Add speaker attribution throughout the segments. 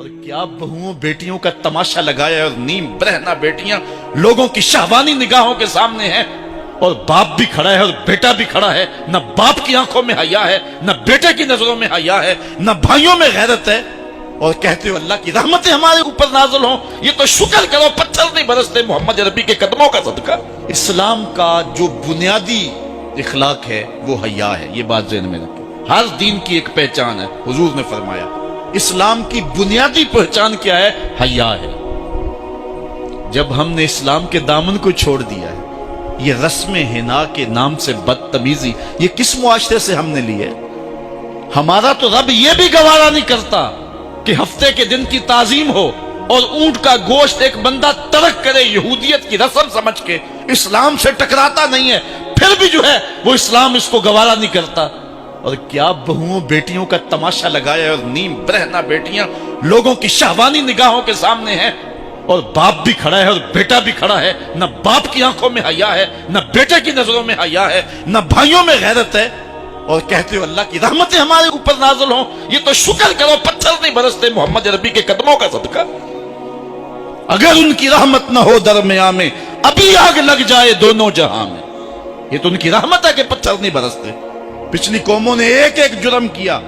Speaker 1: اور کیا بہوؤں بیٹیوں کا تماشا لگایا ہے، اور نیم برہنہ بیٹیاں لوگوں کی شہوانی نگاہوں کے سامنے ہیں، اور باپ بھی کھڑا ہے اور بیٹا بھی کھڑا ہے، نہ باپ کی آنکھوں میں حیا ہے، نہ بیٹے کی نظروں میں حیا ہے، نہ بھائیوں میں غیرت ہے، اور کہتے ہو اللہ کی رحمتیں ہمارے اوپر نازل ہوں۔ یہ تو شکر کرو پتھر نہیں برستے محمد عربی کے قدموں کا صدقہ۔ اسلام کا جو بنیادی اخلاق ہے وہ حیا ہے، یہ بات ذہن میں رکھیں۔ ہر دین کی ایک پہچان ہے، حضور نے فرمایا اسلام کی بنیادی پہچان کیا ہے؟ حیا ہے۔ جب ہم نے اسلام کے دامن کو چھوڑ دیا ہے، یہ رسم حنا کے نام سے بدتمیزی یہ کس معاشرے سے ہم نے لی ہے؟ ہمارا تو رب یہ بھی گوارا نہیں کرتا کہ ہفتے کے دن کی تعظیم ہو اور اونٹ کا گوشت ایک بندہ ترک کرے یہودیت کی رسم سمجھ کے، اسلام سے ٹکراتا نہیں ہے، پھر بھی جو ہے وہ اسلام اس کو گوارا نہیں کرتا۔ اور کیا بہوؤں بیٹیوں کا تماشا لگایا ہے، اور نیم برہنہ بیٹیاں لوگوں کی شہوانی نگاہوں کے سامنے ہیں، اور باپ بھی کھڑا ہے اور بیٹا بھی کھڑا ہے، نہ باپ کی آنکھوں میں حیا ہے، نہ بیٹے کی نظروں میں حیا ہے، نہ بھائیوں میں غیرت ہے، اور کہتے ہو اللہ کی رحمتیں ہمارے اوپر نازل ہوں۔ یہ تو شکر کرو پتھر نہیں برستے محمد عربی کے قدموں کا صدقہ۔ اگر ان کی رحمت نہ ہو درمیان میں، ابھی آگ لگ جائے دونوں جہاں میں۔ یہ تو ان کی رحمت ہے کہ پتھر نہیں برستے۔ پچھلی قوموں نے ایک ایک جرم کیا،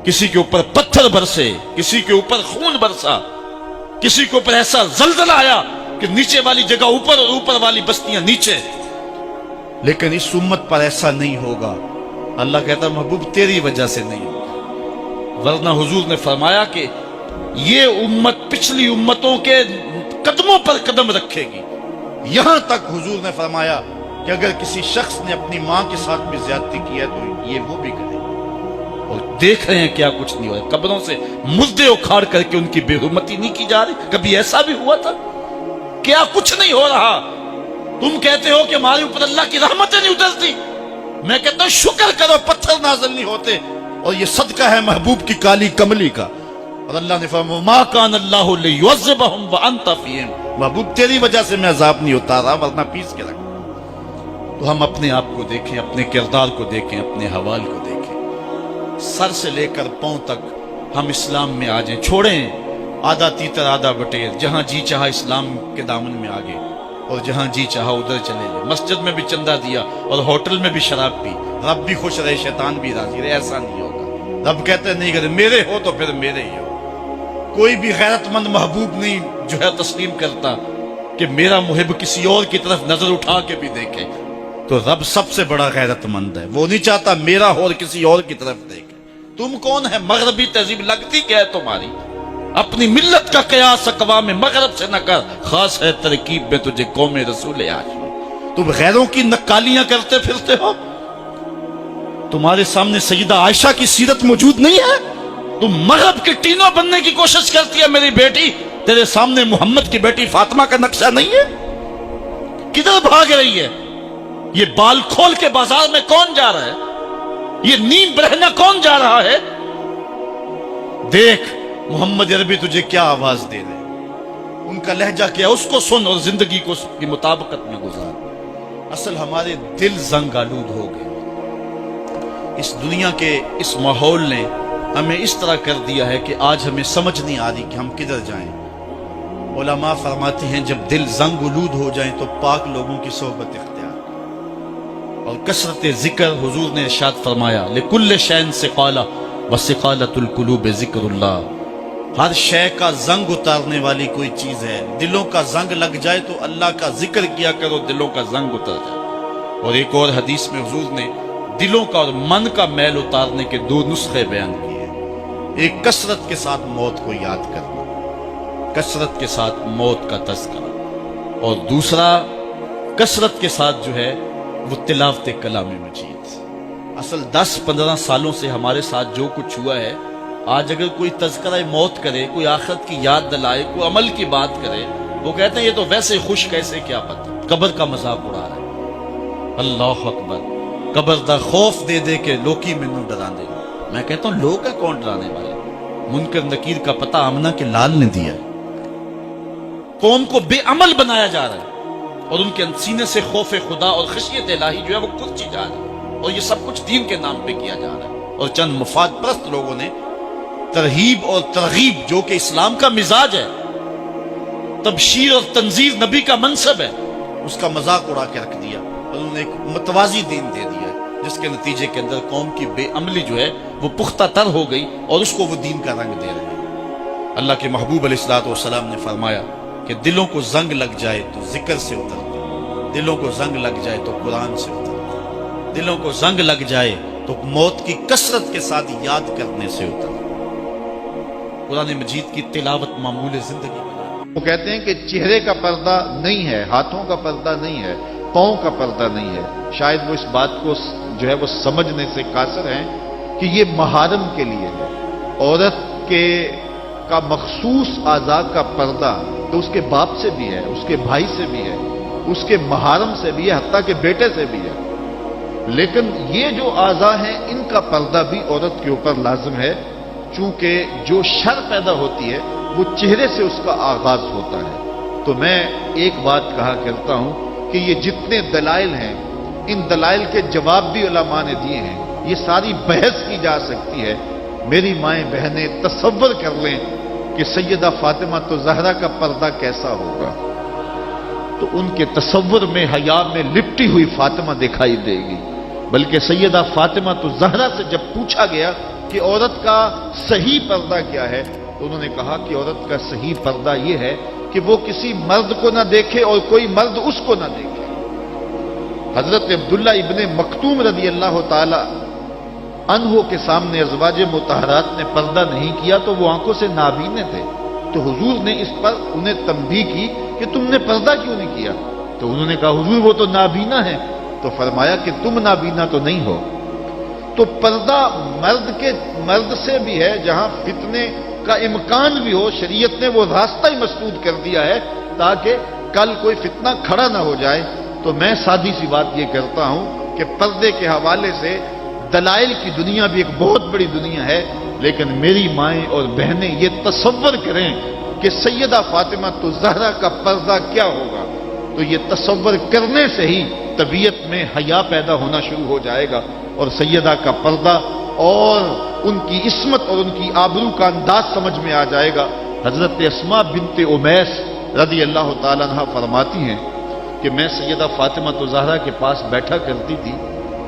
Speaker 1: کسی کے اوپر پتھر برسے، کسی کے اوپر خون برسا، کسی کے اوپر ایسا زلزلہ آیا کہ نیچے والی جگہ اوپر اور اوپر والی بستیاں نیچے، لیکن اس امت پر ایسا نہیں ہوگا۔ اللہ کہتا محبوب تیری وجہ سے نہیں ہوگا، ورنہ حضور نے فرمایا کہ یہ امت پچھلی امتوں کے قدموں پر قدم رکھے گی۔ یہاں تک حضور نے فرمایا کہ اگر کسی شخص نے اپنی ماں کے ساتھ بھی زیادتی کی ہے تو یہ وہ بھی کرے، اور دیکھ رہے ہیں کیا کچھ نہیں ہو رہا۔ قبروں سے مردے اکھاڑ کر کے ان کی بے حرمتی نہیں کی جا رہی۔ کبھی ایسا بھی ہوا تھا؟ کیا کچھ نہیں ہو رہا؟ تم کہتے ہو کہ ہمارے اوپر اللہ کی رحمتیں نہیں اترتی، میں کہتا ہوں شکر کرو پتھر نازل نہیں ہوتے، اور یہ صدقہ ہے محبوب کی کالی کملی کا۔ اور اللہ نے فرمایا ما کان اللہ لیعذبہم وانت فیہم، محبوب تیری وجہ سے میں عذاب نہیں اتارا ورنہ پیس کے رکھ۔ تو ہم اپنے آپ کو دیکھیں، اپنے کردار کو دیکھیں، اپنے حوال کو دیکھیں، سر سے لے کر پاؤں تک ہم اسلام میں آ جائیں، چھوڑیں آدھا تیتر آدھا بٹیر، جہاں جی چاہا اسلام کے دامن میں آگے اور جہاں جی چاہا ادھر چلے گئے، مسجد میں بھی چندہ دیا اور ہوٹل میں بھی شراب پی، رب بھی خوش رہے شیطان بھی راضی رہے، ایسا نہیں ہوگا۔ رب کہتے نہیں کہ میرے ہو تو پھر میرے ہی ہو۔ کوئی بھی غیرت مند محبوب نہیں جو ہے تسلیم کرتا کہ میرا محب کسی اور کی طرف نظر اٹھا کے بھی دیکھے، تو رب سب سے بڑا غیرت مند ہے، وہ نہیں چاہتا میرا ہو اور کسی اور کی طرف دیکھے۔ تم کون ہے؟ مغربی تہذیب لگتی کیا ہے تمہاری؟ اپنی ملت کا قیاس اقوام مغرب سے نہ کر، خاص ہے ترکیب میں تجھے قوم رسول ہاشمی۔ تم غیروں کی نقالیاں کرتے پھرتے ہو، تمہارے سامنے سیدہ عائشہ کی سیرت موجود نہیں ہے، تم مغرب کے ٹینوں بننے کی کوشش کرتی ہے میری بیٹی، تیرے سامنے محمد کی بیٹی فاطمہ کا نقشہ نہیں ہے؟ کدھر بھاگ رہی ہے؟ یہ بال کھول کے بازار میں کون جا رہا ہے؟ یہ نیم برہنہ کون جا رہا ہے؟ دیکھ محمد عربی تجھے کیا آواز دے رہے ہیں، ان کا لہجہ کیا، اس کو سن اور زندگی کو اس کی مطابقت میں گزار۔ اصل ہمارے دل زنگ آلود ہو گئے، اس دنیا کے اس ماحول نے ہمیں اس طرح کر دیا ہے کہ آج ہمیں سمجھ نہیں آ رہی کہ ہم کدھر جائیں۔ علماء فرماتے ہیں جب دل زنگ آلود ہو جائیں تو پاک لوگوں کی صحبت اختیار، اور کثرت ذکر۔ حضور نے ارشاد فرمایا لکل شین ثقالہ وثقالۃ القلوب ذکر اللہ، ہر شے کا زنگ اتارنے والی کوئی چیز ہے، دلوں کا زنگ لگ جائے تو اللہ کا ذکر کیا کرو، دلوں کا زنگ اتر جائے۔ اور ایک اور حدیث میں حضور نے دلوں کا اور من کا میل اتارنے کے دو نسخے بیان کیے، ایک کثرت کے ساتھ موت کو یاد کرنا، کثرت کے ساتھ موت کا تذکرہ، اور دوسرا کثرت کے ساتھ جو ہے وہ تلاوت کلام مجید۔ اصل 10-15 سالوں سے ہمارے ساتھ جو کچھ ہوا ہے، آج اگر کوئی تذکرہ موت کرے، کوئی آخرت کی یاد دلائے، کوئی عمل کی بات کرے، وہ کہتے ہیں یہ تو ویسے خوش کیسے، کیا پتہ، قبر کا مذاق اڑا رہا ہے۔ اللہ اکبر، قبر دا خوف دے دے کے لوکی مینوں ڈرا دے۔ میں کہتا ہوں لوگ ہے کون ڈرانے والے؟ منکر نکیر کا پتہ آمنہ کے لال نے دیا ہے۔ قوم کو بے عمل بنایا جا رہا ہے، اور ان کے سینے سے خوف خدا اور خشیت الہی جو ہے وہ کھنچی جا رہی ہے، اور یہ سب کچھ دین کے نام پہ کیا جا رہا ہے، اور چند مفاد پرست لوگوں نے ترہیب اور ترغیب جو کہ اسلام کا مزاج ہے، تبشیر اور تنذیر نبی کا منصب ہے، اس کا مذاق اڑا کے رکھ دیا اور انہوں نے ایک متوازی دین دے دیا ہے، جس کے نتیجے کے اندر قوم کی بے عملی جو ہے وہ پختہ تر ہو گئی اور اس کو وہ دین کا رنگ دے رہے ہیں۔ اللہ کے محبوب علیہ الصلوۃ والسلام نے فرمایا کہ دلوں کو زنگ لگ جائے تو ذکر سے اترتا، دلوں کو زنگ لگ جائے تو قرآن سے اترتا، دلوں کو زنگ لگ جائے تو موت کی کثرت کے ساتھ یاد کرنے سے اترتا۔ قرآن مجید کی تلاوت معمول زندگی بنا۔
Speaker 2: وہ کہتے ہیں کہ چہرے کا پردہ نہیں ہے، ہاتھوں کا پردہ نہیں ہے، پاؤں کا پردہ نہیں ہے۔ شاید وہ اس بات کو جو ہے وہ سمجھنے سے قاصر ہیں کہ یہ محارم کے لیے ہے۔ عورت کا مخصوص اعضاء کا پردہ تو اس کے باپ سے بھی ہے، اس کے بھائی سے بھی ہے، اس کے محارم سے بھی ہے، حتیٰ کہ بیٹے سے بھی ہے۔ لیکن یہ جو اعضاء ہیں ان کا پردہ بھی عورت کے اوپر لازم ہے، چونکہ جو شر پیدا ہوتی ہے وہ چہرے سے اس کا آغاز ہوتا ہے۔ تو میں ایک بات کہا کرتا ہوں کہ یہ جتنے دلائل ہیں، ان دلائل کے جواب بھی علماء نے دیے ہیں، یہ ساری بحث کی جا سکتی ہے۔ میری مائیں بہنیں تصور کر لیں کہ سیدہ فاطمہ تو زہرا کا پردہ کیسا ہوگا، تو ان کے تصور میں حیا میں لپٹی ہوئی فاطمہ دکھائی دے گی۔ بلکہ سیدہ فاطمہ تو زہرا سے جب پوچھا گیا کہ عورت کا صحیح پردہ کیا ہے، تو انہوں نے کہا کہ عورت کا صحیح پردہ یہ ہے کہ وہ کسی مرد کو نہ دیکھے اور کوئی مرد اس کو نہ دیکھے۔ حضرت عبداللہ ابن مکتوم رضی اللہ تعالی عنہ کے سامنے ازواج مطہرات نے پردہ نہیں کیا تو وہ آنکھوں سے نابینے تھے، تو حضور نے اس پر انہیں تنبیہ کی کہ تم نے پردہ کیوں نہیں کیا؟ تو انہوں نے کہا حضور وہ تو نابینا ہے۔ تو فرمایا کہ تم نابینا تو نہیں ہو۔ تو پردہ مرد سے بھی ہے، جہاں فتنے کا امکان بھی ہو، شریعت نے وہ راستہ ہی مسدود کر دیا ہے تاکہ کل کوئی فتنہ کھڑا نہ ہو جائے۔ تو میں سادی سی بات یہ کرتا ہوں کہ پردے کے حوالے سے دلائل کی دنیا بھی ایک بہت بڑی دنیا ہے، لیکن میری مائیں اور بہنیں یہ تصور کریں کہ سیدہ فاطمہ تو زہرا کا پردہ کیا ہوگا، تو یہ تصور کرنے سے ہی طبیعت میں حیا پیدا ہونا شروع ہو جائے گا، اور سیدہ کا پردہ اور ان کی عصمت اور ان کی آبرو کا انداز سمجھ میں آ جائے گا۔ حضرت اسماء بنت امیس رضی اللہ تعالیٰ عنہ فرماتی ہیں کہ میں سیدہ فاطمہ زہرا کے پاس بیٹھا کرتی تھی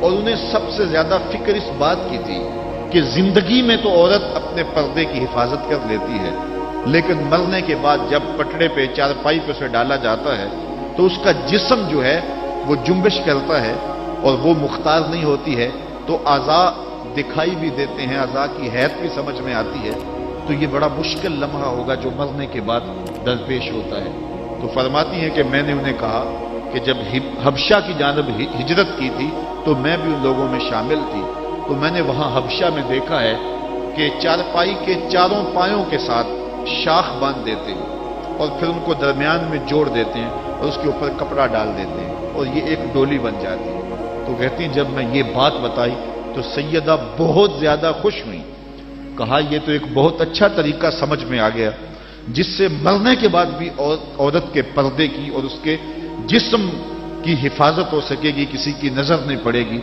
Speaker 2: اور انہیں سب سے زیادہ فکر اس بات کی تھی کہ زندگی میں تو عورت اپنے پردے کی حفاظت کر لیتی ہے، لیکن مرنے کے بعد جب پٹڑے پہ چارپائی پہ اسے ڈالا جاتا ہے تو اس کا جسم جو ہے وہ جنبش کرتا ہے اور وہ مختار نہیں ہوتی ہے، تو اعضاء دکھائی بھی دیتے ہیں، اعضاء کی حیت بھی سمجھ میں آتی ہے، تو یہ بڑا مشکل لمحہ ہوگا جو مرنے کے بعد درپیش ہوتا ہے۔ تو فرماتی ہیں کہ میں نے انہیں کہا کہ جب حبشہ کی جانب ہجرت کی تھی تو میں بھی ان لوگوں میں شامل تھی، تو میں نے وہاں حبشہ میں دیکھا ہے کہ چارپائی کے چاروں پایوں کے ساتھ شاخ باندھ دیتے ہیں اور پھر ان کو درمیان میں جوڑ دیتے ہیں اور اس کے اوپر کپڑا ڈال دیتے ہیں اور یہ ایک ڈولی بن جاتی ہے۔ تو کہتی ہیں جب میں یہ بات بتائی تو سیدہ بہت زیادہ خوش ہوئی، کہا یہ تو ایک بہت اچھا طریقہ سمجھ میں آ گیا جس سے مرنے کے بعد بھی عورت کے پردے کی اور اس کے جسم کی حفاظت ہو سکے گی، کسی کی نظر نہیں پڑے گی۔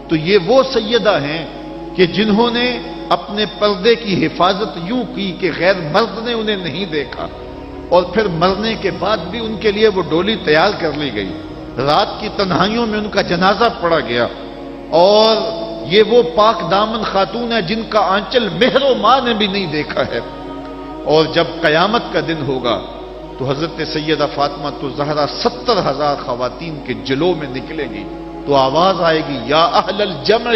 Speaker 2: تو یہ وہ سیدہ ہیں کہ جنہوں نے اپنے پردے کی حفاظت یوں کی کہ غیر مرد نے انہیں نہیں دیکھا، اور پھر مرنے کے بعد بھی ان کے لیے وہ ڈولی تیار کر لی گئی، رات کی تنہائیوں میں ان کا جنازہ پڑا گیا، اور یہ وہ پاک دامن خاتون ہے جن کا آنچل مہر و ماں نے بھی نہیں دیکھا ہے۔ اور جب قیامت کا دن ہوگا تو حضرت سیدہ فاطمہ زہرا 70,000 خواتین کے جلو میں نکلے گی، تو آواز آئے گی یا اہل الجمع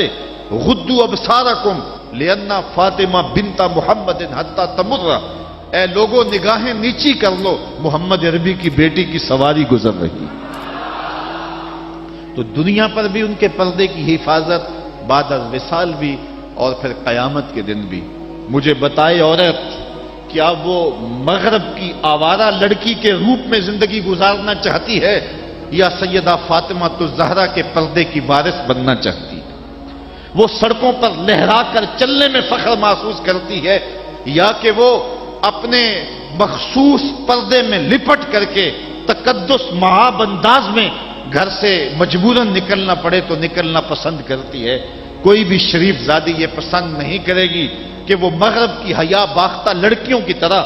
Speaker 2: غدوا ابصارکم لأن فاطمہ بنت محمد حتی تمر، اے لوگوں نگاہیں نیچی کر لو، محمد عربی کی بیٹی کی سواری گزر رہی۔ تو دنیا پر بھی ان کے پردے کی حفاظت، بعد از وصال بھی، اور پھر قیامت کے دن بھی۔ مجھے بتائے عورت کیا وہ مغرب کی آوارہ لڑکی کے روپ میں زندگی گزارنا چاہتی ہے یا سیدہ فاطمہ زہرا کے پردے کی وارث بننا چاہتی ہے؟ وہ سڑکوں پر لہرا کر چلنے میں فخر محسوس کرتی ہے یا کہ وہ اپنے مخصوص پردے میں لپٹ کر کے تقدس مہاب انداز میں گھر سے مجبوراً نکلنا پڑے تو نکلنا پسند کرتی ہے؟ کوئی بھی شریف زادی یہ پسند نہیں کرے گی کہ وہ مغرب کی حیا باختہ لڑکیوں کی طرح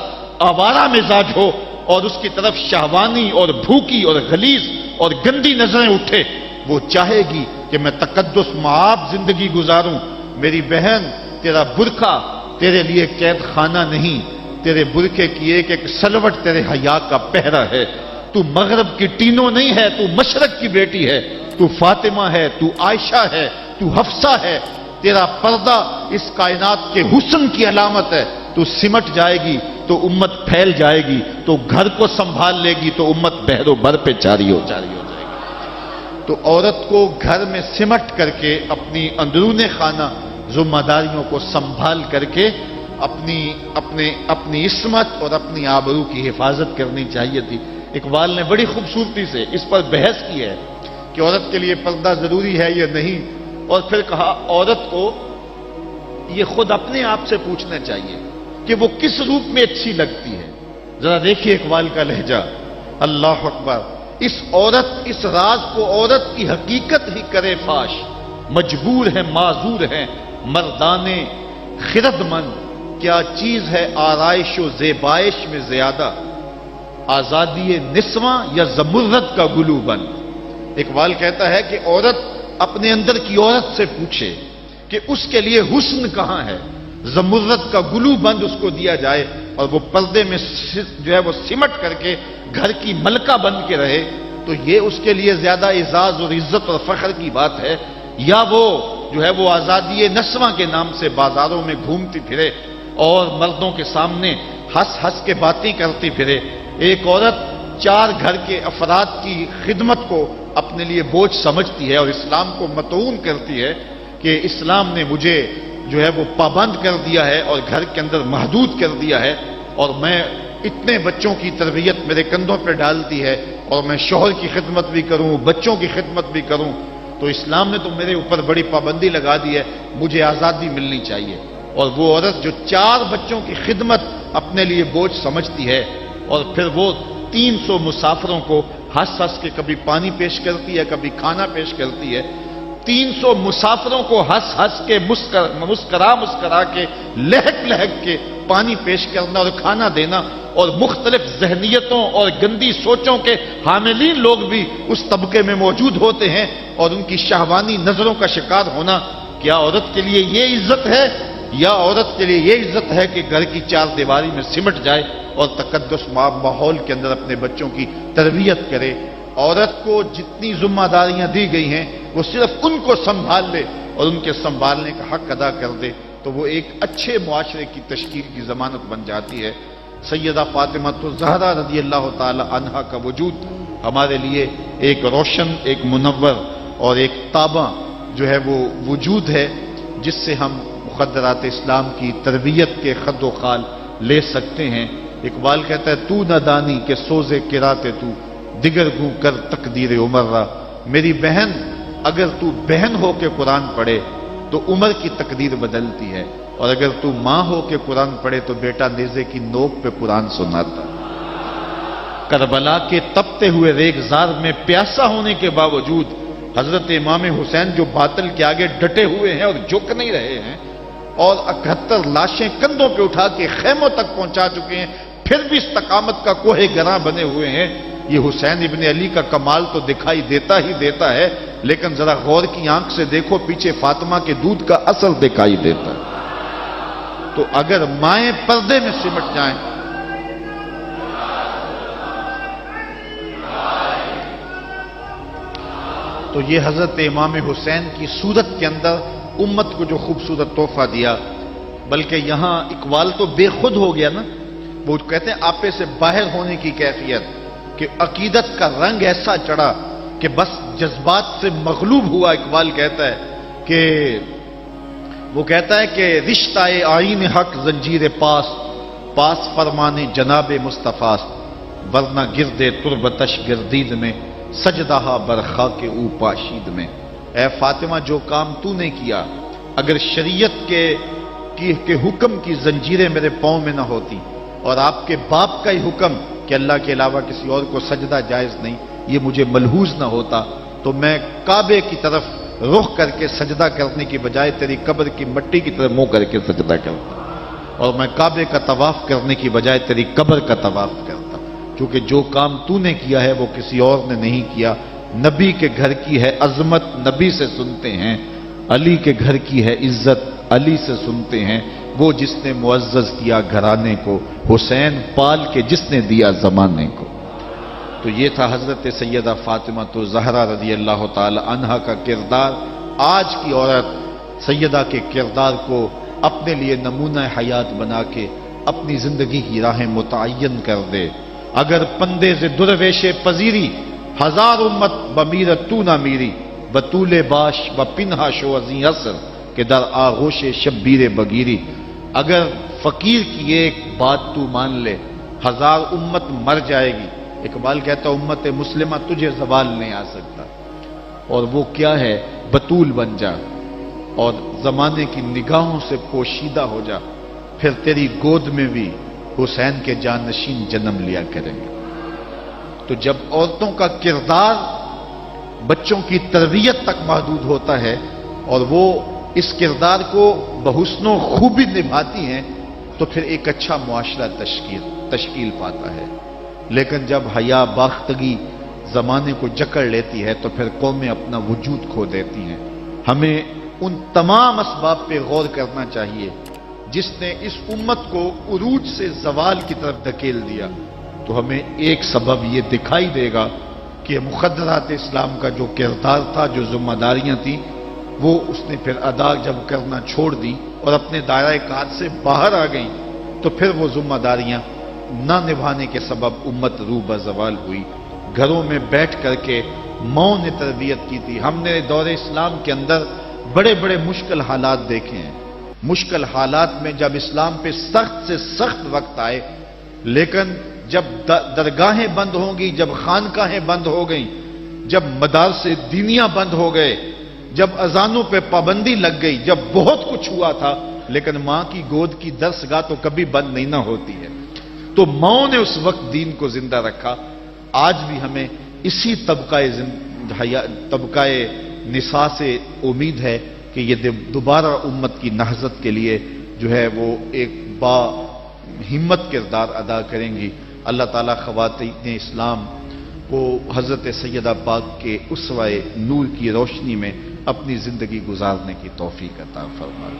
Speaker 2: آوارہ مزاج ہو اور اس کی طرف شہوانی اور بھوکی اور غلیظ اور گندی نظریں اٹھے. وہ چاہے گی کہ میں تقدس معاب زندگی گزاروں. میری بہن، تیرا برقع تیرے لیے قید خانہ نہیں، تیرے برقعے کی ایک ایک سلوٹ تیرے حیا کا پہرا ہے. تو مغرب کی ٹینو نہیں ہے، تو مشرق کی بیٹی ہے. تو فاطمہ ہے، تو عائشہ ہے، تو حفصہ ہے. تیرا پردہ اس کائنات کے حسن کی علامت ہے. تو سمٹ جائے گی تو امت پھیل جائے گی، تو گھر کو سنبھال لے گی تو امت بہر و بر پہ جاری ہو جائے گی. تو عورت کو گھر میں سمٹ کر کے اپنی اندرون خانہ ذمہ داریوں کو سنبھال کر کے اپنی عصمت اور اپنی آبرو کی حفاظت کرنی چاہیے تھی. اقبال نے بڑی خوبصورتی سے اس پر بحث کی ہے کہ عورت کے لیے پردہ ضروری ہے یا نہیں، اور پھر کہا عورت کو یہ خود اپنے آپ سے پوچھنا چاہیے کہ وہ کس روپ میں اچھی لگتی ہے. ذرا دیکھیے اقبال کا لہجہ. اللہ اکبر. اس راز کو عورت کی حقیقت ہی کرے فاش. مجبور ہے، معذور ہے مردانے خرد مند. کیا چیز ہے آرائش و زیبائش میں زیادہ، آزادی نسواں یا زمرد کا گلو بند. اقبال کہتا ہے کہ عورت اپنے اندر کی عورت سے پوچھے کہ اس کے لیے حسن کہاں ہے. زمرد کا گلو بند اس کو دیا جائے اور وہ پردے میں جو ہے وہ سمٹ کر کے گھر کی ملکہ بن کے رہے، تو یہ اس کے لیے زیادہ اعزاز اور عزت اور فخر کی بات ہے، یا وہ جو ہے وہ آزادی نسواں کے نام سے بازاروں میں گھومتی پھرے اور مردوں کے سامنے ہنس ہنس کے باتیں کرتی پھرے. ایک عورت 4 گھر کے افراد کی خدمت کو اپنے لیے بوجھ سمجھتی ہے اور اسلام کو مطعون کرتی ہے کہ اسلام نے مجھے جو ہے وہ پابند کر دیا ہے اور گھر کے اندر محدود کر دیا ہے، اور میں اتنے بچوں کی تربیت میرے کندھوں پہ ڈالتی ہے، اور میں شوہر کی خدمت بھی کروں، بچوں کی خدمت بھی کروں، تو اسلام نے تو میرے اوپر بڑی پابندی لگا دی ہے، مجھے آزادی ملنی چاہیے. اور وہ عورت جو 4 بچوں کی خدمت اپنے لیے بوجھ سمجھتی ہے اور پھر وہ 300 مسافروں کو ہنس ہنس کے کبھی پانی پیش کرتی ہے، کبھی کھانا پیش کرتی ہے. 300 مسافروں کو ہنس ہنس کے مسکرا کے لہک لہک کے پانی پیش کرنا اور کھانا دینا، اور مختلف ذہنیتوں اور گندی سوچوں کے حاملین لوگ بھی اس طبقے میں موجود ہوتے ہیں اور ان کی شہوانی نظروں کا شکار ہونا. کیا عورت کے لیے یہ عزت ہے؟ یا عورت کے لیے یہ عزت ہے کہ گھر کی 4 دیواری میں سمٹ جائے اور تقدس ماحول کے اندر اپنے بچوں کی تربیت کرے؟ عورت کو جتنی ذمہ داریاں دی گئی ہیں وہ صرف ان کو سنبھال لے اور ان کے سنبھالنے کا حق ادا کر دے تو وہ ایک اچھے معاشرے کی تشکیل کی ضمانت بن جاتی ہے. سیدہ فاطمہ الزہرا رضی اللہ تعالی عنہا کا وجود ہمارے لیے ایک روشن، ایک منور اور ایک تابع جو ہے وہ وجود ہے، جس سے ہم مقدرات اسلام کی تربیت کے خد و خال لے سکتے ہیں. اقبال کہتا ہے تو نہ دانی کہ سوزے کراتے تو دیگر گوں کر تقدیر عمر را. میری بہن، اگر تو بہن ہو کے قرآن پڑھے تو عمر کی تقدیر بدلتی ہے، اور اگر تو ماں ہو کے قرآن پڑھے تو بیٹا نیزے کی نوک پہ قرآن سناتا. کربلا کے تپتے ہوئے ریگزار میں پیاسا ہونے کے باوجود حضرت امام حسین جو باطل کے آگے ڈٹے ہوئے ہیں اور جھک نہیں رہے ہیں، اور 71 لاشیں کندھوں پہ اٹھا کے خیموں تک پہنچا چکے ہیں، پھر بھی استقامت کا کوہ گراں بنے ہوئے ہیں. یہ حسین ابن علی کا کمال تو دکھائی دیتا ہی دیتا ہے، لیکن ذرا غور کی آنکھ سے دیکھو پیچھے فاطمہ کے دودھ کا اثر دکھائی دیتا ہے. تو اگر مائیں پردے میں سمٹ جائیں تو یہ حضرت امام حسین کی صورت کے اندر امت کو جو خوبصورت تحفہ دیا. بلکہ یہاں اقبال تو بے خود ہو گیا نا، وہ کہتے ہیں آپے سے باہر ہونے کی کیفیت، کہ عقیدت کا رنگ ایسا چڑھا کہ بس جذبات سے مغلوب ہوا. اقبال کہتا ہے کہ وہ کہتا ہے کہ رشتہ آئین حق زنجیر پاس فرمانے جناب مصطفیٰ، ورنہ گردے تربتش گردید میں سجدہ برخا کے او پاشید میں. اے فاطمہ، جو کام تو نے کیا، اگر شریعت کے حکم کی زنجیریں میرے پاؤں میں نہ ہوتی اور آپ کے باپ کا ہی حکم کہ اللہ کے علاوہ کسی اور کو سجدہ جائز نہیں، یہ مجھے ملحوظ نہ ہوتا، تو میں کعبے کی طرف رخ کر کے سجدہ کرنے کی بجائے تیری قبر کی مٹی کی طرف منہ کر کے سجدہ کرتا، اور میں کعبے کا طواف کرنے کی بجائے تیری قبر کا طواف کرتا، کیونکہ جو کام تو نے کیا ہے وہ کسی اور نے نہیں کیا۔ نبی کے گھر کی ہے عظمت، نبی سے سنتے ہیں، علی کے گھر کی ہے عزت، علی سے سنتے ہیں، وہ جس نے معزز کیا گھرانے کو، حسین پال کے جس نے دیا زمانے کو۔ تو یہ تھا حضرت سیدہ فاطمہ الزہرا رضی اللہ تعالی عنہا کا کردار۔ آج کی عورت سیدہ کے کردار کو اپنے لیے نمونہ حیات بنا کے اپنی زندگی کی راہیں متعین کر دے۔ اگر پندے سے درویش پذیری، ہزار امت بمیرت تو نہ میری، بطول باش و پنہا شو ازیں عصر کہ در آغوش شبیر بگیری۔ اگر فقیر کی ایک بات تو مان لے، ہزار امت مر جائے گی۔ اقبال کہتا امت مسلمہ تجھے زوال نہیں آ سکتا، اور وہ کیا ہے؟ بطول بن جا اور زمانے کی نگاہوں سے پوشیدہ ہو جا، پھر تیری گود میں بھی حسین کے جانشین جنم لیا کریں گے۔ تو جب عورتوں کا کردار بچوں کی تربیت تک محدود ہوتا ہے اور وہ اس کردار کو بحسن و خوبی نبھاتی ہیں، تو پھر ایک اچھا معاشرہ تشکیل پاتا ہے۔ لیکن جب حیا باختگی زمانے کو جکڑ لیتی ہے تو پھر قومیں اپنا وجود کھو دیتی ہیں۔ ہمیں ان تمام اسباب پہ غور کرنا چاہیے جس نے اس امت کو عروج سے زوال کی طرف دھکیل دیا، تو ہمیں ایک سبب یہ دکھائی دے گا کہ مقدرات اسلام کا جو کردار تھا، جو ذمہ داریاں تھیں، وہ اس نے پھر ادا جب کرنا چھوڑ دی اور اپنے دائرۂ کار سے باہر آ گئیں، تو پھر وہ ذمہ داریاں نہ نبھانے کے سبب امت روح بزوال ہوئی۔ گھروں میں بیٹھ کر کے ماں نے تربیت کی تھی۔ ہم نے دور اسلام کے اندر بڑے بڑے مشکل حالات دیکھے ہیں۔ مشکل حالات میں جب اسلام پہ سخت سے سخت وقت آئے، لیکن جب درگاہیں بند ہوں گی، جب خانقاہیں بند ہو گئیں، جب مدارس دینیاں بند ہو گئے، جب اذانوں پہ پابندی لگ گئی، جب بہت کچھ ہوا تھا، لیکن ماں کی گود کی درسگاہ تو کبھی بند نہیں نہ ہوتی ہے۔ تو ماں نے اس وقت دین کو زندہ رکھا۔ آج بھی ہمیں اسی طبقہ نساء سے امید ہے کہ یہ دوبارہ امت کی نہضت کے لیے جو ہے وہ ایک با ہمت کردار ادا کریں گی۔ اللہ تعالیٰ خواتین اسلام کو حضرت سیدہ پاک کے اسوہ نور کی روشنی میں اپنی زندگی گزارنے کی توفیق عطا فرمائے۔